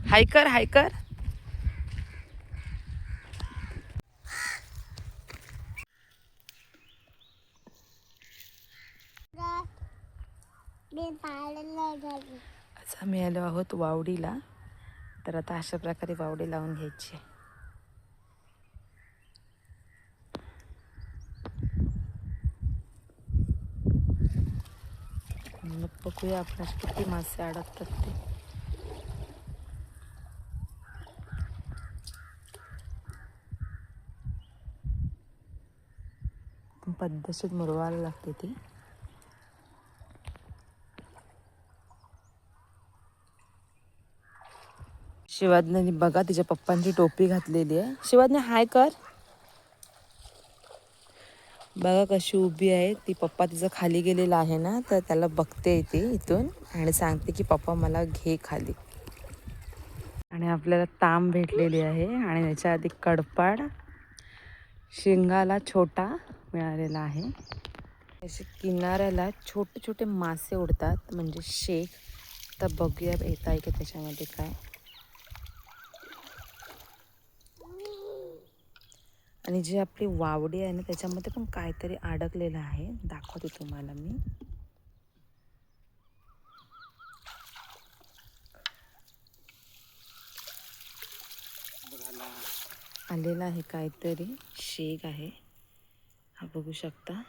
हाय कर, हाय कर. आज आम्ही आलो आहोत वावडीला. तर आता अशा प्रकारे वावडी लावून घ्यायची. मग बघूया आपल्याला किती मासे अडकतात ते. पद्धतशीर मुरवायला लागते ती. शिवाज्ञाने बघा तिच्या पप्पांची टोपी घातलेली आहे. शिवाज्ञा हाय कर. बघा कशी उभी आहे ती. पप्पा तिचं खाली गेलेला आहे ना, तर त्याला बघते ती इथून आणि सांगते की पप्पा मला घे खाली. आणि आपल्याला ताम भेटलेली आहे आणि त्याच्या आधी कडपाड शिंगाला छोटा मिळालेला आहे. असे किनाऱ्याला छोटे छोटे मासे उडतात म्हणजे शेक. तर बघूया येत आहे की त्याच्यामध्ये काय. आणि जी आपली वावडी आहे ना त्याच्यामध्ये पण काहीतरी अडकलेलं आहे. दाखवते तुम्हाला मी. आलेला आहे काहीतरी शेग आहे. हा बघू शकता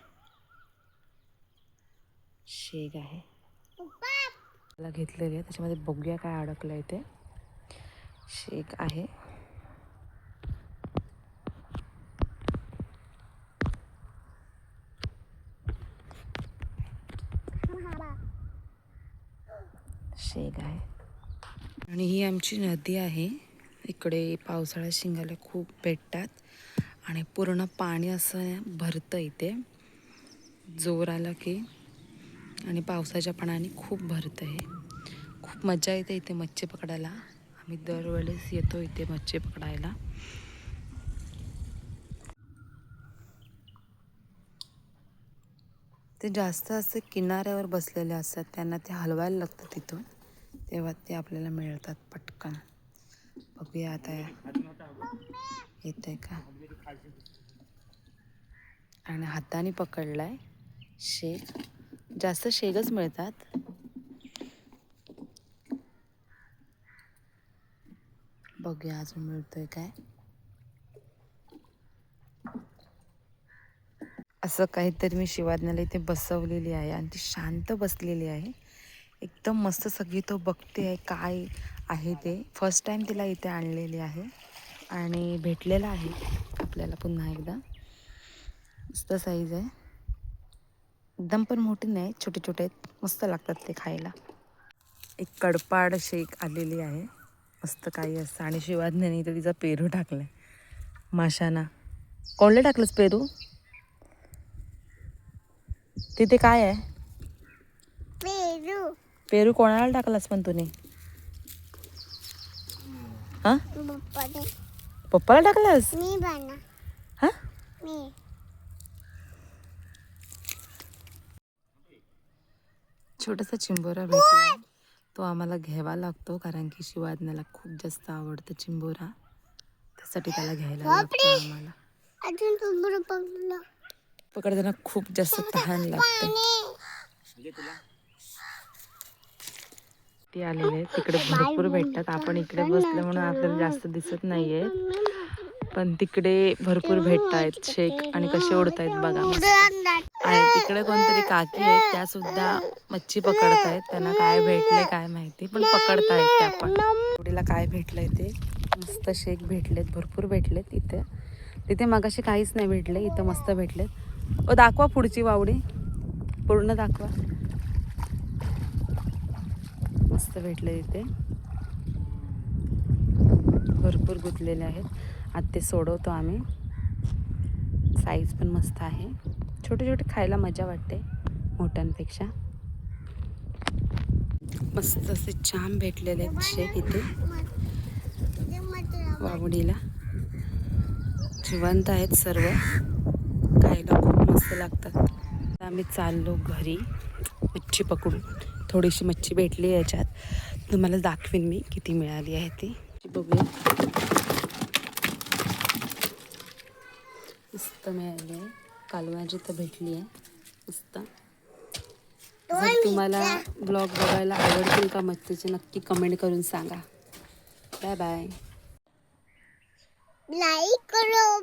शेग आहे. मला घेतलेली आहे त्याच्यामध्ये. बघूया काय अडकलं आहे ते. शेग आहे. शेग आहे. आणि ही आमची नदी आहे. इकडे पावसाळ्यात शिंगाला खूप भेटतात आणि पूर्ण पाणी असं भरतं इथे जोर आला की. आणि पावसाच्या पाण्याने खूप भरतं आहे. खूप मजा येते इथे मच्छी पकडायला. आम्ही दरवेळेस येतो इथे मच्छी पकडायला. ते जास्त असे किनाऱ्यावर बसलेले असतात. त्यांना ते हलवायला लागतं तिथून, तेव्हा ते आपल्याला मिळतात पटकन. बघूया आता येतंय का. आणि हाताने पकडलाय शेग. जास्त शेगच मिळतात. बघूया अजून मिळतोय काय. असं काहीतरी मी शिवाज्ञाला इथे बसवलेली आहे आणि ती शांत बसलेली आहे. एकदम मस्त सगळी तो बघते आहे काय आहे ते. फर्स्ट टाइम तिला इथे आणलेली आहे आणि भेटलेलं आहे आपल्याला पुन्हा एकदा. मस्त साईज आहे. एकदम पण मोठी नाही, छोटे छोटे आहेत. मस्त लागतात ते खायला. एक कडपाड शेक आलेली आहे. मस्त काही असतं. आणि शिवाज्ञाने इथे तिचा पेरू टाकलाय माशाना. कोणले टाकलंस पेरू. तिथे काय आहे. पेरू. पेरू कोणाला टाकलास पण तुम्ही. हा पप्पाला टाकलास. हा छोटासा चिंबोरा भेटला. तो आम्हाला घ्यावा लागतो कारण की शिवाज्ञाला खूप जास्त आवडतं चिंबोरा. त्यासाठी त्याला घ्यायला लागतं आम्हाला. पकडताना खूप जास्त तहान लागते. ते आलेले आहेत. तिकडे भरपूर भेटतात. आपण इकडे बसले म्हणून आपल्याला जास्त दिसत नाहीये, पण तिकडे भरपूर भेटत आहेत शेक. आणि कसे उडतायत बघा. आणि तिकडे कोणतरी काकी आहेत, त्या सुद्धा मच्छी पकडतायत. त्यांना काय भेटले काय माहिती, पण पकडतायत त्या पण. वावडीला काय भेटलंय ते. मस्त शेक भेटलेत, भरपूर भेटलेत इथे. तिथे मगाशी काहीच नाही भेटले, इथं मस्त भेटलेत. ओ दाखवा पुढची वावडी, पूर्ण दाखवा. मस्त भेटले इथे, भरपूर गुंतलेले आहेत. आता ते सोडवतो आम्ही. साईज पण मस्त आहे. छोटे छोटे खायला मजा वाटते मोठ्यांपेक्षा. मस्त असे छान भेटलेले आहेत शेक इथे वावडीला. जिवंत आहेत सर्व, खायला खूप मस्त लागतात. आम्ही चाललो घरी मच्छी पकडून. थोडीशी मच्छी भेटली याच्यात, तुम्हाला दाखवीन मी किती मिळाली आहे ती. बघूया, मस्त मिळाली आहे. कालवाची तर भेटली आहे मस्त. जर तुम्हाला ब्लॉग बघायला आवडतील का मच्छीचे, नक्की कमेंट करून सांगा. Bye bye. लाईक करो.